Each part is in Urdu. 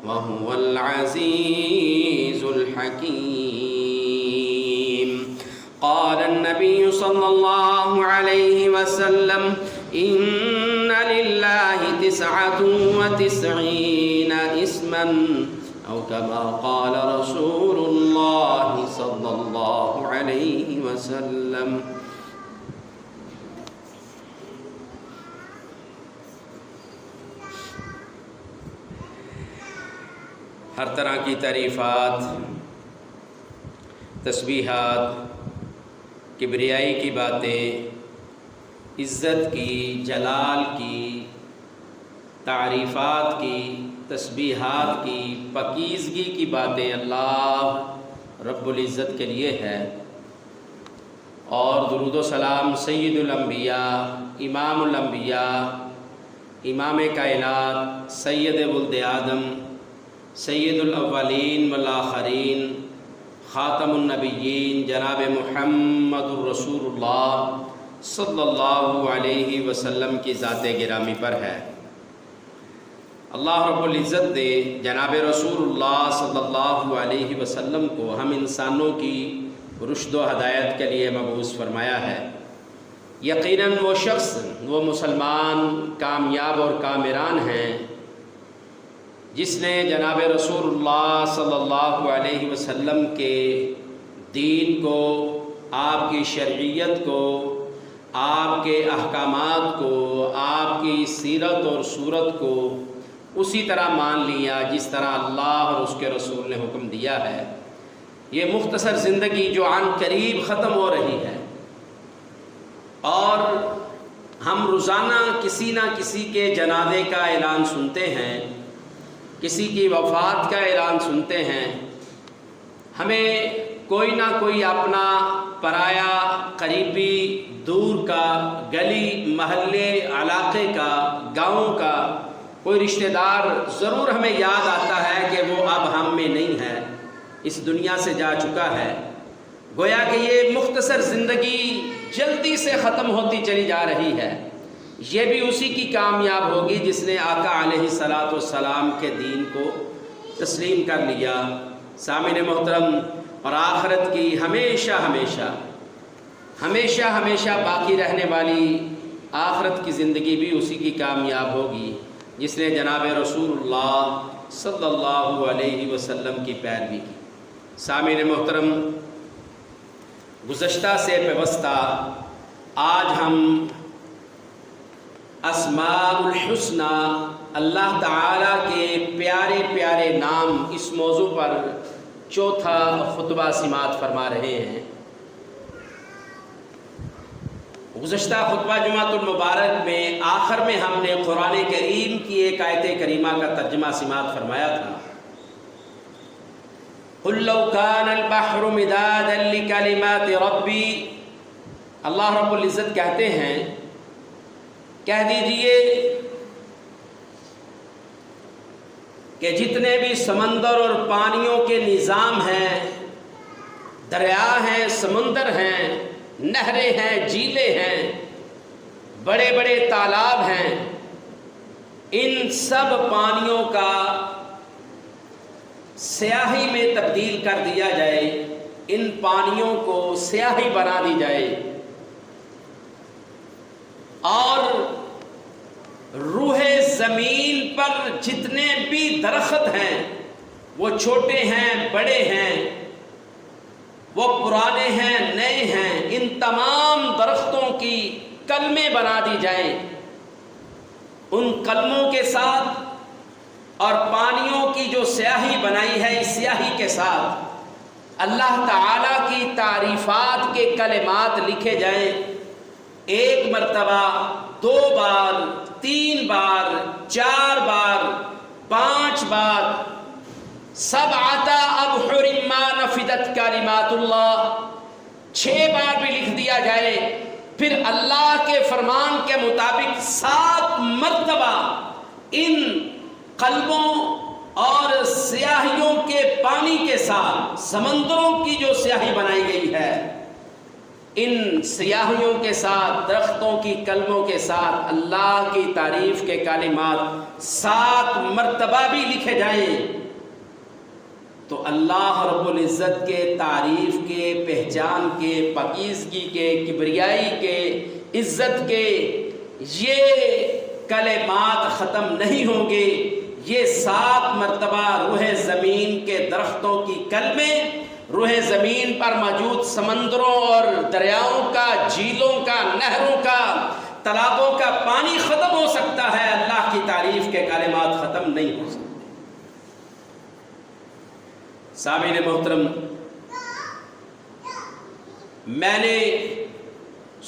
وهو العزيز الحكيم. قال النبي صلى الله عليه وسلم: إن لله 99 اسما، أو كما قال رسول الله صلى الله عليه وسلم. ہر طرح کی تعریفات، تسبیحات، کبریائی کی باتیں، عزت کی، جلال کی، تعریفات کی، تسبیحات کی، پاکیزگی کی باتیں اللہ رب العزت کے لیے ہے. اور درود و سلام سید الانبیاء، امام الانبیاء، امام کائنات، سید ولد آدم، سید الاولین والآخرین، خاتم النبیین، جناب محمد الرسول اللہ صلی اللہ علیہ وسلم کی ذات گرامی پر ہے. اللہ رب العزت نے جناب رسول اللہ صلی اللہ علیہ وسلم کو ہم انسانوں کی رشد و ہدایت کے لیے مبعوث فرمایا ہے. یقیناً وہ شخص، وہ مسلمان کامیاب اور کامران ہیں جس نے جناب رسول اللہ صلی اللہ علیہ وسلم کے دین کو، آپ کی شرعیت کو، آپ کے احکامات کو، آپ کی سیرت اور صورت کو اسی طرح مان لیا جس طرح اللہ اور اس کے رسول نے حکم دیا ہے. یہ مختصر زندگی جو عن قریب ختم ہو رہی ہے، اور ہم روزانہ کسی نہ کسی کے جنازے کا اعلان سنتے ہیں، کسی کی وفات کا اعلان سنتے ہیں. ہمیں کوئی نہ کوئی اپنا پرایا، قریبی، دور کا، گلی محلے علاقے کا، گاؤں کا کوئی رشتہ دار ضرور ہمیں یاد آتا ہے کہ وہ اب ہم میں نہیں ہے، اس دنیا سے جا چکا ہے. گویا کہ یہ مختصر زندگی جلدی سے ختم ہوتی چلی جا رہی ہے. یہ بھی اسی کی کامیاب ہوگی جس نے آقا علیہ الصلاۃ والسلام کے دین کو تسلیم کر لیا. سامعین محترم، اور آخرت کی ہمیشہ ہمیشہ ہمیشہ ہمیشہ باقی رہنے والی آخرت کی زندگی بھی اسی کی کامیاب ہوگی جس نے جناب رسول اللہ صلی اللہ علیہ وسلم کی پیروی کی. سامعین محترم، گزشتہ سے پیوستہ آج ہم اسماء الحسنى، اللہ تعالیٰ کے پیارے پیارے نام، اس موضوع پر چوتھا خطبہ سماعت فرما رہے ہیں. گزشتہ خطبہ جمعۃ المبارک میں آخر میں ہم نے قرآن کریم کی ایک آیت کریمہ کا ترجمہ سماعت فرمایا تھا. قُلْ لَوْ كَانَ الْبَحْرُ مِدَادًا لِكَلِمَاتِ رَبِّي، اللہ رب العزت کہتے ہیں، کہہ دیجئے کہ جتنے بھی سمندر اور پانیوں کے نظام ہیں، دریا ہیں، سمندر ہیں، نہریں ہیں، جھیلیں ہیں، بڑے بڑے تالاب ہیں، ان سب پانیوں کا سیاہی میں تبدیل کر دیا جائے، ان پانیوں کو سیاہی بنا دی جائے، اور روح زمین پر جتنے بھی درخت ہیں، وہ چھوٹے ہیں، بڑے ہیں، وہ پرانے ہیں، نئے ہیں، ان تمام درختوں کی کلمیں بنا دی جائیں. ان کلموں کے ساتھ اور پانیوں کی جو سیاہی بنائی ہے، اس سیاہی کے ساتھ اللہ تعالیٰ کی تعریفات کے کلمات لکھے جائیں. 1 مرتبہ، 2 بار، 3 بار، 4 بار، 5 بار، 7 ابحر ما نفدت کلمات اللہ، 6 بار بھی لکھ دیا جائے. پھر اللہ کے فرمان کے مطابق 7 مرتبہ ان قلبوں اور سیاہیوں کے پانی کے ساتھ سمندروں کی جو سیاہی بنائی گئی ہے، ان سیاحیوں کے ساتھ، درختوں کی کلموں کے ساتھ اللہ کی تعریف کے کلمات 7 مرتبہ بھی لکھے جائیں تو اللہ رب العزت کے تعریف کے، پہچان کے، پاکیزگی کے، کبریائی کے، عزت کے یہ کلمات ختم نہیں ہوں گے۔ یہ 7 مرتبہ روح زمین کے درختوں کی کلمے، روح زمین پر موجود سمندروں اور دریاؤں کا، جھیلوں کا، نہروں کا، تالابوں کا پانی ختم ہو سکتا ہے، اللہ کی تعریف کے کلمات ختم نہیں ہو سکتے۔ سامعین محترم، میں نے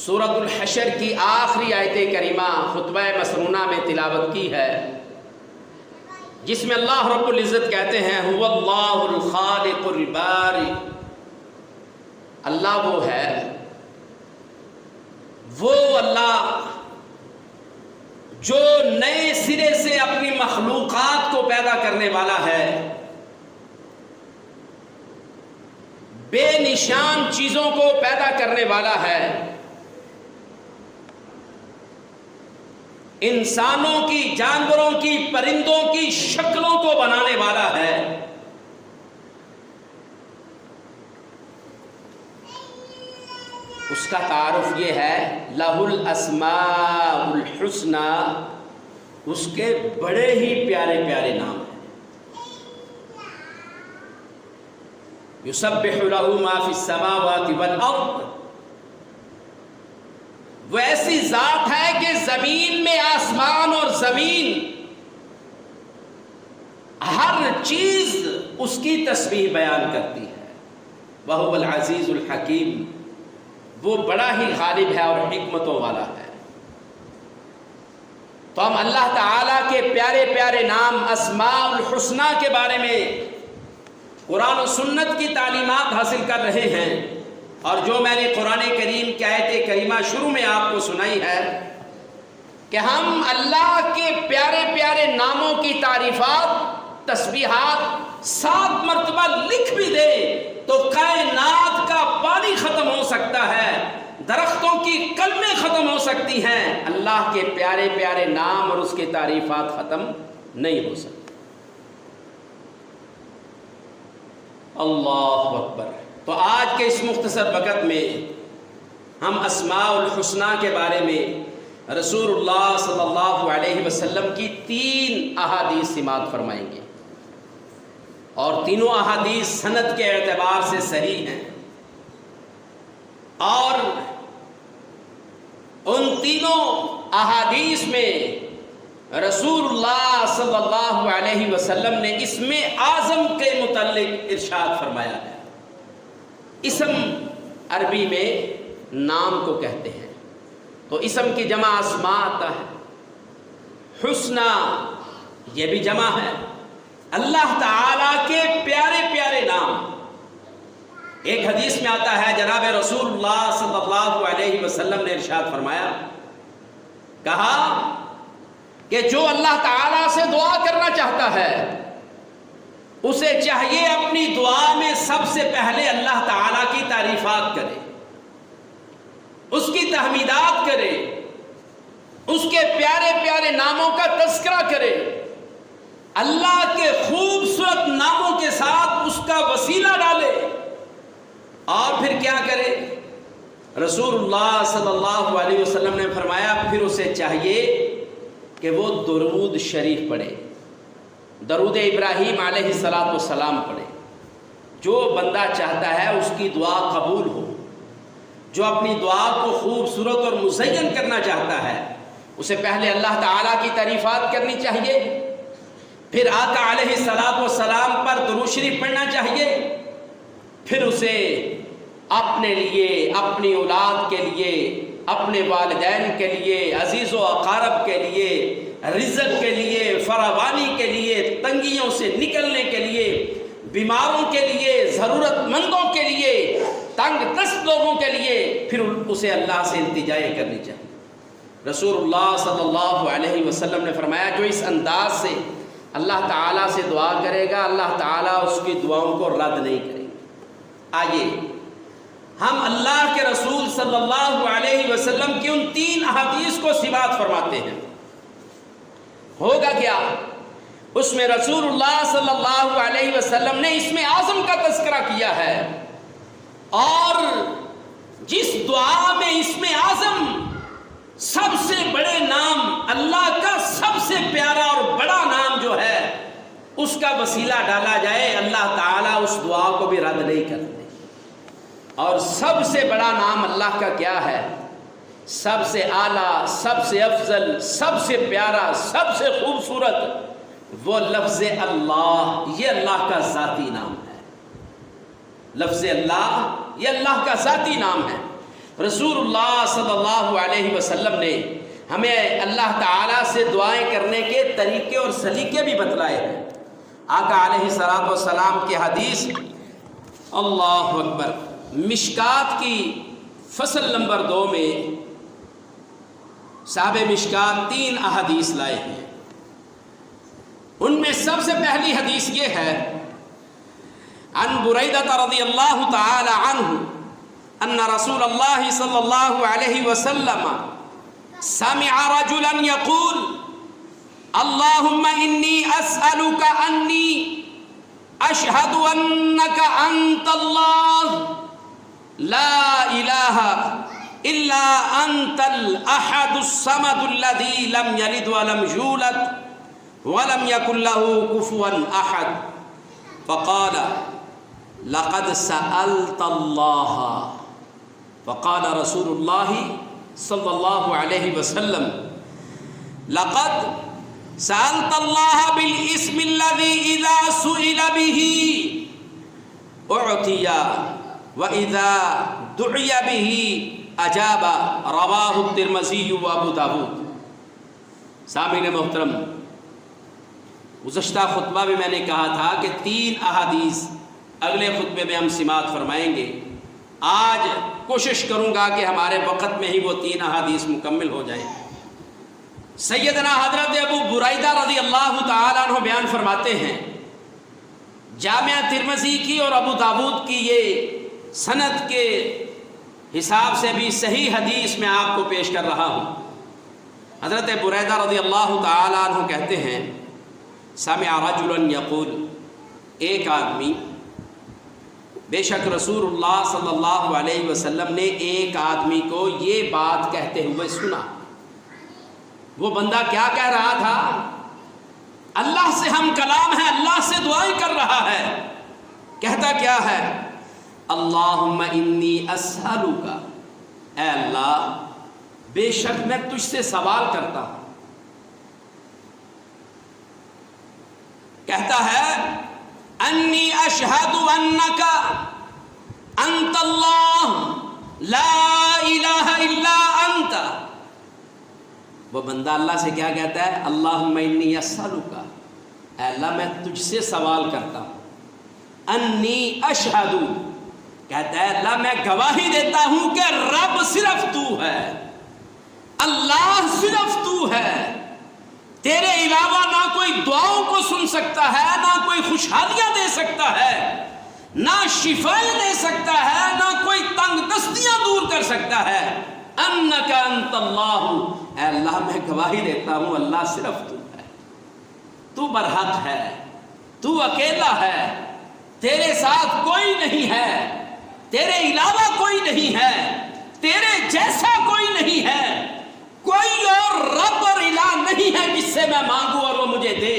سورۃ الحشر کی آخری آیت کریمہ خطبہ مسنونہ میں تلاوت کی ہے، جس میں اللہ رب العزت کہتے ہیں هو اللہ الخالق البارئ، اللہ وہ ہے، وہ اللہ جو نئے سرے سے اپنی مخلوقات کو پیدا کرنے والا ہے، بے نشان چیزوں کو پیدا کرنے والا ہے، انسانوں کی، جانوروں کی، پرندوں کی شکلوں کو بنانے والا ہے، اس کا تعارف یہ ہے لہ الاسماء الحسنی، اس کے بڑے ہی پیارے پیارے نام ہیں۔ یسبح لہ ما فی السماوات والارض، وہ ایسی ذات ہے کہ زمین میں، آسمان اور زمین، ہر چیز اس کی تسبیح بیان کرتی ہے۔ وَهُوَ الْعَزِيزُ الْحَكِيمُ، وہ بڑا ہی غالب ہے اور حکمتوں والا ہے۔ تو ہم اللہ تعالیٰ کے پیارے پیارے نام اسماء الحسنی کے بارے میں قرآن و سنت کی تعلیمات حاصل کر رہے ہیں، اور جو میں نے قرآن کریم کی آیت کریمہ شروع میں آپ کو سنائی ہے کہ ہم اللہ کے پیارے پیارے ناموں کی تعریفات، تسبیحات 7 مرتبہ لکھ بھی دے تو کائنات کا پانی ختم ہو سکتا ہے، درختوں کی کلمیں ختم ہو سکتی ہیں، اللہ کے پیارے پیارے نام اور اس کے تعریفات ختم نہیں ہو سکتی۔ اللہ اکبر۔ تو آج کے اس مختصر وقت میں ہم اسماء الحسنی کے بارے میں رسول اللہ صلی اللہ علیہ وسلم کی 3 احادیث سماعت فرمائیں گے، اور تینوں احادیث سند کے اعتبار سے صحیح ہیں، اور ان تینوں احادیث میں رسول اللہ صلی اللہ علیہ وسلم نے اسم اعظم کے متعلق ارشاد فرمایا ہے۔ اسم عربی میں نام کو کہتے ہیں، تو اسم کی جمع اسماء آتا ہے، حسنی یہ بھی جمع ہے، اللہ تعالیٰ کے پیارے پیارے نام۔ ایک حدیث میں آتا ہے جناب رسول اللہ صلی اللہ علیہ وسلم نے ارشاد فرمایا، کہا کہ جو اللہ تعالیٰ سے دعا کرنا چاہتا ہے اسے چاہیے اپنی دعا میں سب سے پہلے اللہ تعالیٰ کی تعریفات کرے، اس کی تحمیدات کرے، اس کے پیارے پیارے ناموں کا تذکرہ کرے، اللہ کے خوبصورت ناموں کے ساتھ اس کا وسیلہ ڈالے، اور پھر کیا کرے؟ رسول اللہ صلی اللہ علیہ وسلم نے فرمایا پھر اسے چاہیے کہ وہ درود شریف پڑھے، درود ابراہیم علیہ السلام پڑھے۔ جو بندہ چاہتا ہے اس کی دعا قبول ہو، جو اپنی دعا کو خوبصورت اور مزین کرنا چاہتا ہے، اسے پہلے اللہ تعالیٰ کی تعریفات کرنی چاہیے، پھر آقا علیہ السلام پر درود شریف پڑھنا چاہیے، پھر اسے اپنے لیے، اپنی اولاد کے لیے، اپنے والدین کے لیے، عزیز و اقارب کے لیے، رزق کے لیے، فراوانی کے لیے، تنگیوں سے نکلنے کے لیے، بیماروں کے لیے، ضرورت مندوں کے لیے، تنگ دست لوگوں کے لیے، پھر اسے اللہ سے التجائے کرنی چاہیے۔ رسول اللہ صلی اللہ علیہ وسلم نے فرمایا جو اس انداز سے اللہ تعالیٰ سے دعا کرے گا، اللہ تعالیٰ اس کی دعاؤں کو رد نہیں کرے گا۔ آئیے ہم اللہ کے رسول صلی اللہ علیہ وسلم کی ان 3 احادیث کو ثبات فرماتے ہیں، ہوگا کیا؟ اس میں رسول اللہ صلی اللہ علیہ وسلم نے اسم اعظم کا تذکرہ کیا ہے، اور جس دعا میں اسم اعظم سب سے بڑے نام، اللہ کا سب سے پیارا اور بڑا نام جو ہے اس کا وسیلہ ڈالا جائے، اللہ تعالیٰ اس دعا کو بھی رد نہیں کرتے۔ اور سب سے بڑا نام اللہ کا کیا ہے؟ سب سے اعلیٰ، سب سے افضل، سب سے پیارا، سب سے خوبصورت وہ لفظ اللہ، یہ اللہ کا ذاتی نام ہے۔ لفظ اللہ یہ اللہ کا ذاتی نام ہے۔ رسول اللہ صلی اللہ علیہ وسلم نے ہمیں اللہ تعالیٰ سے دعائیں کرنے کے طریقے اور سلیقے بھی بتلائے ہیں۔ آقا علیہ الصلوۃ والسلام کی حدیث، اللہ اکبر، مشکات کی فصل نمبر 2 میں صاحب مشکات 3 احادیث لائے ہیں۔ ان میں سب سے پہلی حدیث یہ ہے، عن بریدہ رضی اللہ تعالی عنہ ان رسول اللہ صلی اللہ علیہ وسلم سمع رجلا يقول اللهم انی اسألک انی اشہد انک انت اللہ لا الہ الا انت الاحد الصمد الذی لم یلد ولم یولد ولم یکن له کفوا احد فقال لقد سألت اللہ، فقال رسول اللہ صلی اللہ علیہ وسلم لقد سألت اللہ بالاسم الذی اذا سئل به اعطی واذا دعی به اجاب، رواہ الترمذی و ابو داود۔ سامعین محترم، گزشتہ خطبہ میں نے کہا تھا کہ 3 احادیث اگلے خطبے میں ہم سماعت فرمائیں گے۔ آج کوشش کروں گا کہ ہمارے وقت میں ہی وہ 3 احادیث مکمل ہو جائیں۔ سیدنا حضرت ابو بریدہ رضی اللہ تعالیٰ عنہ بیان فرماتے ہیں، جامعہ ترمذی کی اور ابو داود کی یہ سند کے حساب سے بھی صحیح حدیث میں آپ کو پیش کر رہا ہوں۔ حضرت بریدہ رضی اللہ تعالیٰ عنہ کہتے ہیں، سمع رجلا یقول، ایک آدمی، بے شک رسول اللہ صلی اللہ علیہ وسلم نے ایک آدمی کو یہ بات کہتے ہوئے سنا۔ وہ بندہ کیا کہہ رہا تھا؟ اللہ سے ہم کلام ہے، اللہ سے دعائیں کر رہا ہے۔ کہتا کیا ہے؟ اللہم انی اسألک، اے اللہ بے شک میں تجھ سے سوال کرتا ہوں۔ کہتا ہے انی اشہد انک انت اللہ لا الہ الا انت۔ وہ بندہ اللہ سے کیا کہتا ہے؟ اللہم انی اسألک، اے اللہ میں تجھ سے سوال کرتا ہوں۔ انی اشہد، کہتا ہے اللہ میں گواہی دیتا ہوں کہ رب صرف تو ہے، اللہ صرف تو ہے، تیرے علاوہ نہ کوئی دعاؤں کو سن سکتا ہے، نہ کوئی خوشحالیاں دے سکتا ہے، نہ شفائیں دے سکتا ہے، نہ کوئی تنگ دستیاں دور کر سکتا ہے۔ انک انت اللہ، اے اللہ میں گواہی دیتا ہوں اللہ صرف تو ہے، تو برحق ہے، تو اکیلا ہے، تیرے ساتھ کوئی نہیں ہے، تیرے علاوہ کوئی نہیں ہے، تیرے جیسا کوئی نہیں ہے، کوئی اور رب اور الہ نہیں ہے جس سے میں مانگوں اور وہ مجھے دے۔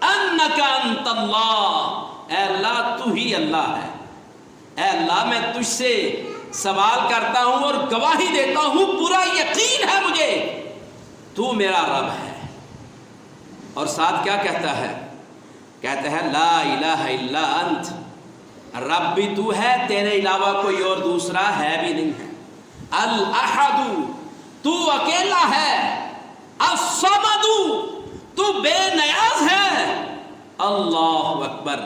انک انت اللہ، اے اللہ تو ہی اللہ ہے، اے اللہ میں تجھ سے سوال کرتا ہوں اور گواہی دیتا ہوں، پورا یقین ہے مجھے تو میرا رب ہے۔ اور ساتھ کیا کہتا ہے؟ کہتا ہے لا الہ الا انت، رب بھی تو ہے، تیرے علاوہ کوئی اور دوسرا ہے بھی نہیں ہے۔ الاحد، تو اکیلا ہے۔ الصمد، تو بے نیاز ہے۔ اللہ اکبر۔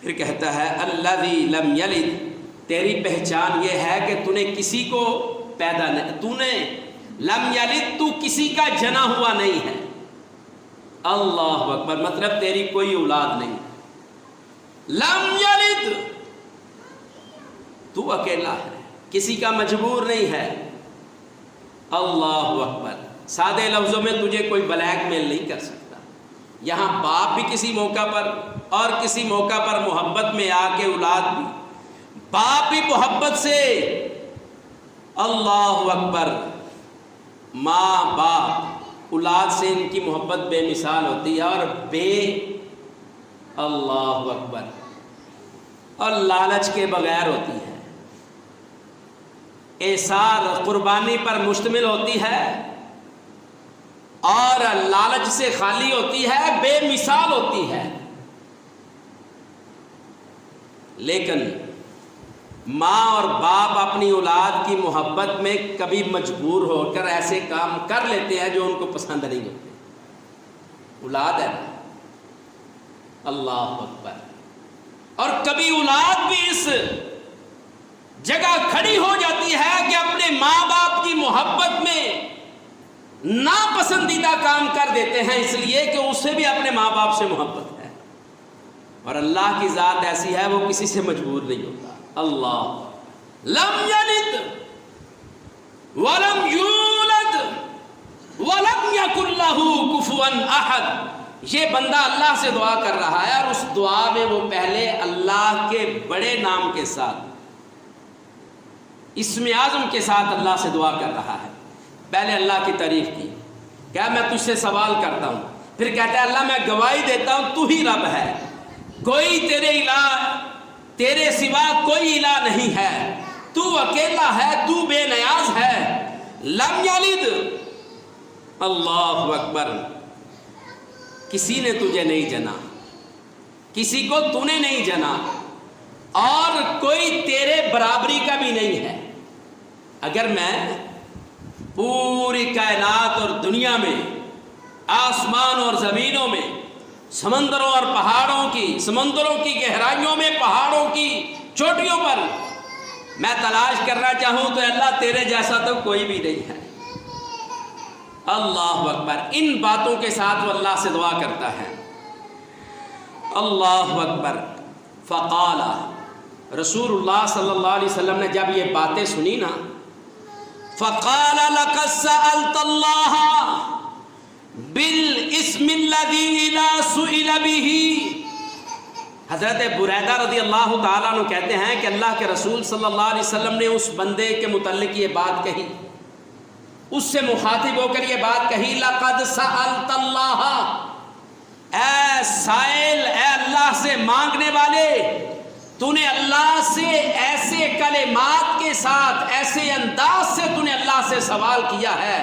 پھر کہتا ہے الذی لم یلد، تیری پہچان یہ ہے کہ تو نے کسی کو پیدا نہیں، تو نے لم یلد، تو کسی کا جنا ہوا نہیں ہے۔ اللہ اکبر، مطلب تیری کوئی اولاد نہیں۔ لم یلد، تو اکیلا ہے، کسی کا مجبور نہیں ہے۔ اللہ اکبر۔ سادے لفظوں میں تجھے کوئی بلیک میل نہیں کر سکتا۔ یہاں باپ بھی کسی موقع پر اور کسی موقع پر محبت میں آ کے اولاد بھی، باپ بھی محبت سے، اللہ اکبر، ماں باپ اولاد سے ان کی محبت بے مثال ہوتی ہے، اور اللہ اکبر، اور لالچ کے بغیر ہوتی ہے، ایثار قربانی پر مشتمل ہوتی ہے، اور لالچ سے خالی ہوتی ہے، بے مثال ہوتی ہے۔ لیکن ماں اور باپ اپنی اولاد کی محبت میں کبھی مجبور ہو کر ایسے کام کر لیتے ہیں جو ان کو پسند نہیں ہوتے۔ اولاد ہے نا، اللہ اکبر، اور کبھی اولاد بھی اس جگہ کھڑی ہو جاتی ہے کہ اپنے ماں باپ کی محبت میں ناپسندیدہ کام کر دیتے ہیں، اس لیے کہ اسے بھی اپنے ماں باپ سے محبت ہے، اور اللہ کی ذات ایسی ہے وہ کسی سے مجبور نہیں ہوتا۔ اللہ لم یلد ولم یولد ولم یکن لہ کفوا احد۔ یہ بندہ اللہ سے دعا کر رہا ہے، اور اس دعا میں وہ پہلے اللہ کے بڑے نام کے ساتھ، اسم اعظم کے ساتھ اللہ سے دعا کر رہا ہے۔ پہلے اللہ کی تعریف کی، کیا میں تجھ سے سوال کرتا ہوں، پھر کہتا ہے اللہ میں گواہی دیتا ہوں تو ہی رب ہے، کوئی تیرے سوا کوئی الہ نہیں ہے، تو اکیلا ہے، تو بے نیاز ہے۔ لم یلد، اللہ اکبر، کسی نے تجھے نہیں جنا، کسی کو تو نے نہیں جنا، اور کوئی تیرے برابری کا بھی نہیں ہے۔ اگر میں پوری کائنات اور دنیا میں، آسمان اور زمینوں میں، سمندروں اور پہاڑوں کی، سمندروں کی گہرائیوں میں، پہاڑوں کی چوٹیوں پر میں تلاش کرنا چاہوں تو اللہ تیرے جیسا تو کوئی بھی نہیں ہے۔ اللہ اکبر۔ ان باتوں کے ساتھ وہ اللہ سے دعا کرتا ہے۔ اللہ اکبر۔ فقال، رسول اللہ صلی اللہ علیہ وسلم نے جب یہ باتیں سنی نا، فقال لقد سألت اللہ بالاسم الذی اذا سئل به۔ حضرت بریدہ رضی اللہ تعالیٰ عنہ کہتے ہیں کہ اللہ کے رسول صلی اللہ علیہ وسلم نے اس بندے کے متعلق یہ بات کہی، اس سے مخاطب ہو کر یہ بات کہی، لقد سألت اللہ، اے سائل، اے اللہ سے مانگنے والے، تو نے اللہ سے ایسے کلمات کے ساتھ، ایسے انداز سے تو نے اللہ سے سوال کیا ہے،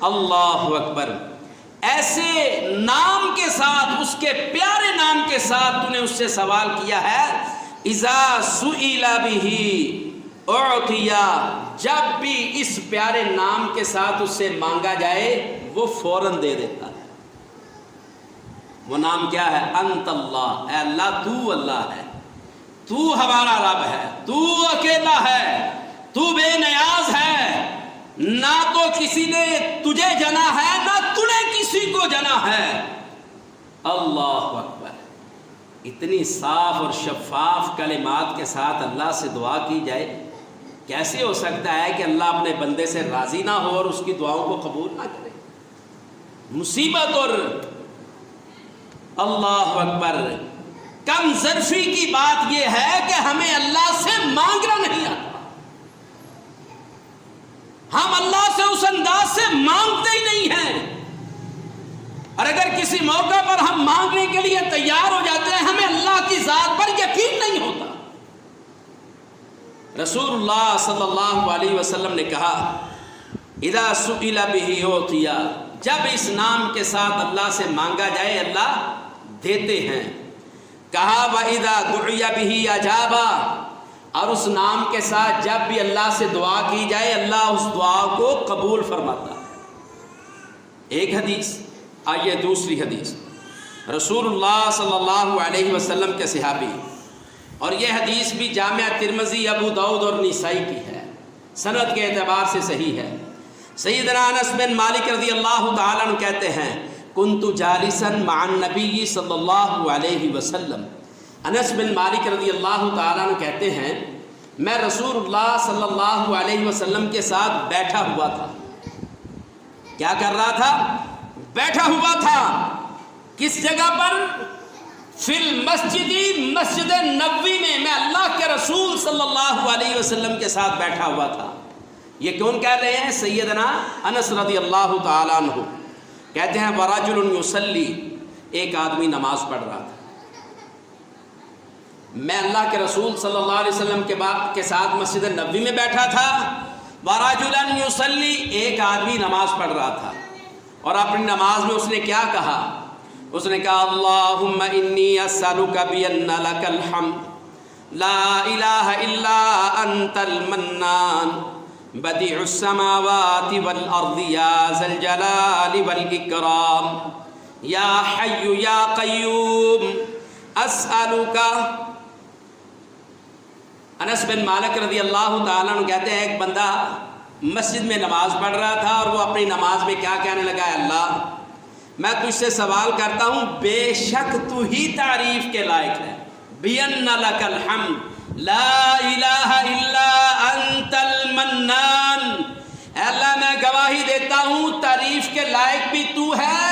اللہ اکبر، ایسے نام کے ساتھ، اس کے پیارے نام کے ساتھ تو نے اس سے سوال کیا ہے، اذا سئل بہ اعطی، جب بھی اس پیارے نام کے ساتھ اس سے مانگا جائے وہ فوراً دے دیتا ہے۔ وہ نام کیا ہے؟ انت اللہ، اے اللہ تو اللہ ہے، تو ہمارا رب ہے، تو اکیلا ہے، تو بے نیاز ہے، نہ تو کسی نے تجھے جنا ہے، نہ تو نے کسی کو جنا ہے۔ اللہ اکبر۔ اتنی صاف اور شفاف کلمات کے ساتھ اللہ سے دعا کی جائے، کیسے ہو سکتا ہے کہ اللہ اپنے بندے سے راضی نہ ہو اور اس کی دعاؤں کو قبول نہ کرے؟ مصیبت اور اللہ اکبر کم ظرفی کی بات یہ ہے کہ ہمیں اللہ سے مانگنا نہیں آتا، ہم اللہ سے اس انداز سے مانگتے ہی نہیں ہیں، اور اگر کسی موقع پر ہم مانگنے کے لیے تیار ہو جاتے ہیں ہمیں اللہ کی ذات پر یقین نہیں ہوتا۔ رسول اللہ صلی اللہ علیہ وسلم نے کہا، اذا سئل بہ اعطی، جب اس نام کے ساتھ اللہ سے مانگا جائے اللہ دیتے ہیں۔ کہا وَإِذَا دُعِيَ بِهِ أَجَابَ، اور اس نام کے ساتھ جب بھی اللہ سے دعا کی جائے اللہ اس دعا کو قبول فرماتا ہے۔ ایک حدیث، آئیے دوسری حدیث، رسول اللہ صلی اللہ علیہ وسلم کے صحابی، اور یہ حدیث بھی جامع ترمذی، ابو داؤد اور نسائی کی ہے، سند کے اعتبار سے صحیح ہے۔ سیدنا انس بن مالک رضی اللہ تعالیٰ عنہ کہتے ہیں، کنت جالسا مع النبی صلی اللہ علیہ وسلم، انس بن مالک رضی اللہ تعالیٰ عنہ کہتے ہیں میں رسول اللہ صلی اللہ علیہ وسلم کے ساتھ بیٹھا ہوا تھا. کیا کر رہا تھا؟ بیٹھا ہوا تھا. کس جگہ پر؟ فی المسجد، مسجد نبوی میں اللہ کے رسول صلی اللہ علیہ وسلم کے ساتھ بیٹھا ہوا تھا. یہ کون کہہ رہے ہیں؟ سیدنا انس رضی اللہ تعالیٰ عنہ کہتے ہیں وَرَجُلٌ يُصَلِّي، ایک آدمی نماز پڑھ رہا تھا. میں اللہ کے رسول صلی اللہ علیہ وسلم کے ساتھ مسجد نبوی میں بیٹھا تھا. وَرَجُلٌ يُصَلِّي، ایک آدمی نماز پڑھ رہا تھا اور اپنی نماز میں اس نے کیا کہا؟ اس نے کہا اللہم انی اسألک بأن لک الحمد لا الہ الا انت المنان بدیع السماوات والارض یا ذا الجلال والاکرام یا حی یا قیوم اسألک. انس بن مالک رضی اللہ تعالیٰ عنہ کہتے ہیں ایک بندہ مسجد میں نماز پڑھ رہا تھا اور وہ اپنی نماز میں کیا کہنے لگا؟ اللہ میں تجھ سے سوال کرتا ہوں، بے شک تو ہی تعریف کے لائق ہے. بِأَنَّ لَكَ الْحَمْدُ لَا إِلَٰهَ إِلَّا أَنْتَ الْمَنَّانُ. اے اللہ میں گواہی دیتا ہوں تعریف کے لائق بھی تو ہے،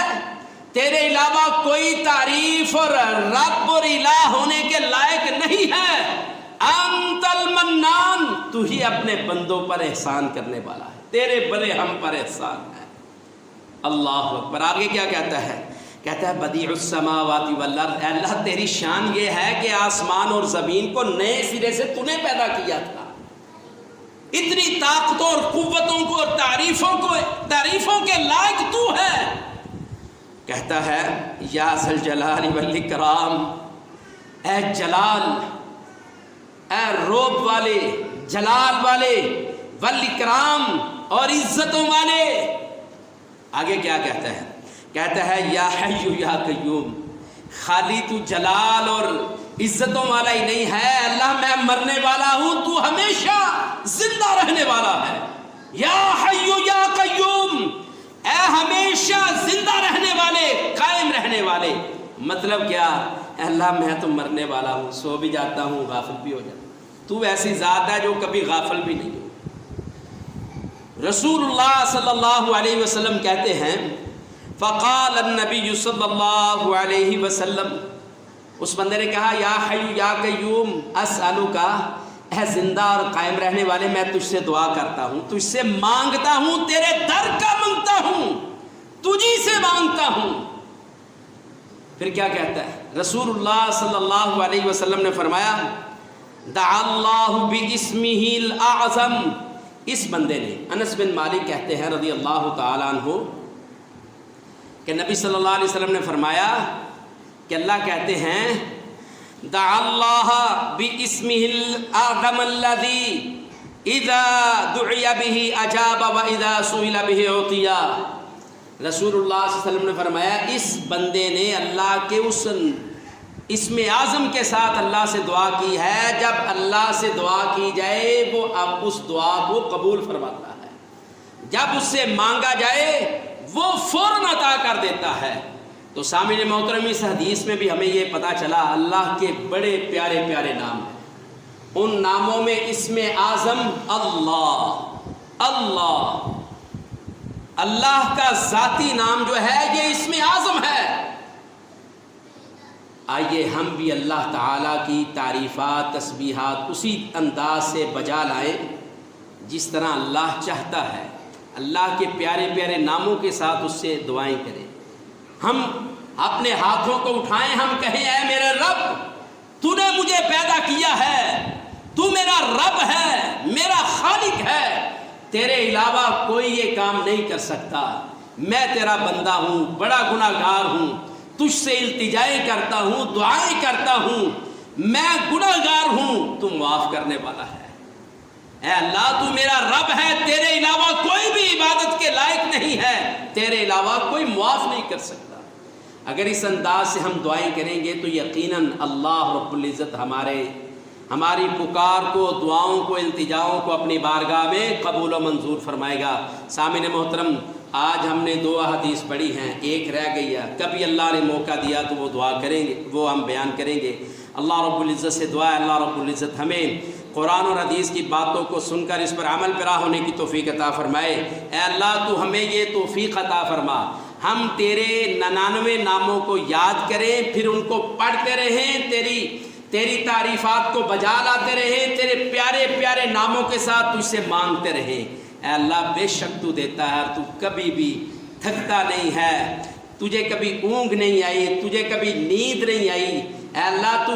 تیرے علاوہ کوئی تعریف اور رب اور الہ ہونے کے لائق نہیں ہے. انت المنان، تو ہی اپنے بندوں پر احسان کرنے والا ہے، تیرے بڑے ہم پر احسان ہے. اللہ اکبر. آگے کیا کہتا ہے؟ کہتا ہے بدیع السماوات والارض، اے اللہ تیری شان یہ ہے کہ آسمان اور زمین کو نئے سرے سے تو نے پیدا کیا تھا. اتنی طاقتوں اور قوتوں کو اور تعریفوں کے لائق تو ہے. کہتا ہے یا ذا الجلال والاکرام، اے جلال، اے روب والے، جلال والے، والاکرام اور عزتوں والے. آگے کیا کہتا ہے؟ کہتا ہے یا حی یا قیوم، خالی تو جلال اور عزتوں والا ہی نہیں ہے اللہ، میں مرنے والا ہوں، تو ہمیشہ زندہ رہنے والا ہے. یا حی یا قیوم، اے ہمیشہ زندہ رہنے والے، قائم رہنے والے. مطلب کیا؟ اے اللہ میں تو مرنے والا ہوں، سو بھی جاتا ہوں، غافل بھی ہو جاتا ہوں، تو ایسی ذات ہے جو کبھی غافل بھی نہیں ہو. رسول اللہ صلی اللہ علیہ وسلم کہتے ہیں فقال النبی صلی اللہ علیہ وسلم، اس بندے نے کہا یا حی یا قیوم اسألک، اے زندہ اور قائم رہنے والے میں تجھ سے دعا کرتا ہوں، تجھ سے مانگتا ہوں، تیرے در کا مانگتا ہوں، تجھی سے مانگتا ہوں. پھر کیا کہتا ہے؟ رسول اللہ صلی اللہ علیہ وسلم نے فرمایا دعا اللہ باسمہ الاعظم. اس بندے نے، انس بن مالک کہتے ہیں رضی اللہ تعالیٰ عنہ کہ نبی صلی اللہ علیہ وسلم نے فرمایا کہ اللہ کہتے ہیں دعا اللہ باسمہ الاعظم الذی اذا دعی بہ اجاب و اذا سئل بہ اعطی. رسول اللہ صلی اللہ علیہ وسلم نے فرمایا اس بندے نے اللہ کے اس اسم اعظم کے ساتھ اللہ سے دعا کی ہے، جب اللہ سے دعا کی جائے وہ اب اس دعا کو قبول فرماتا ہے، جب اس سے مانگا جائے وہ فوراً عطا کر دیتا ہے. تو سامعین محترم اس حدیث میں بھی ہمیں یہ پتہ چلا اللہ کے بڑے پیارے پیارے نام ہیں. ان ناموں میں اسم اعظم اللہ، اللہ کا ذاتی نام جو ہے یہ اسم اعظم ہے. آئیے ہم بھی اللہ تعالیٰ کی تعریفات تسبیحات اسی انداز سے بجا لائیں جس طرح اللہ چاہتا ہے. اللہ کے پیارے پیارے ناموں کے ساتھ اس سے دعائیں کریں. ہم اپنے ہاتھوں کو اٹھائیں، ہم کہیں اے میرے رب تو نے مجھے پیدا کیا ہے، تو میرا رب ہے، میرا خالق ہے، تیرے علاوہ کوئی یہ کام نہیں کر سکتا. میں تیرا بندہ ہوں، بڑا گناہ گار ہوں، تجھ سے التجائیں کرتا ہوں، دعائیں کرتا ہوں، میں گناہ گار ہوں، تو معاف کرنے والا ہے. اے اللہ تو میرا رب ہے، تیرے علاوہ کوئی بھی عبادت کے لائق نہیں ہے، تیرے علاوہ کوئی معاف نہیں کر سکتا. اگر اس انداز سے ہم دعائیں کریں گے تو یقیناً اللہ رب العزت ہماری پکار کو، دعاؤں کو، التجاؤں کو اپنی بارگاہ میں قبول و منظور فرمائے گا. سامعین محترم، آج ہم نے 2 احادیث پڑھی ہیں، ایک رہ گئی ہے، کبھی اللہ نے موقع دیا تو وہ دعا کریں گے، وہ ہم بیان کریں گے۔ اللہ رب العزت سے دعا ہے اللہ رب العزت ہمیں قرآن اور حدیث کی باتوں کو سن کر اس پر عمل پیرا ہونے کی توفیق عطا فرمائے۔ اے اللہ تو ہمیں یہ توفیق عطا فرما، ہم تیرے 99 ناموں کو یاد کریں، پھر ان کو پڑھتے رہیں، تیری تعریفات کو بجا لاتے رہیں، تیرے پیارے پیارے ناموں کے ساتھ تجھ سے مانگتے رہیں۔ اے اللہ بے شک تو دیتا ہے، تو کبھی بھی تھکتا نہیں ہے، تجھے کبھی اونگ نہیں آئی، تجھے کبھی نیند نہیں آئی۔ اے اللہ تو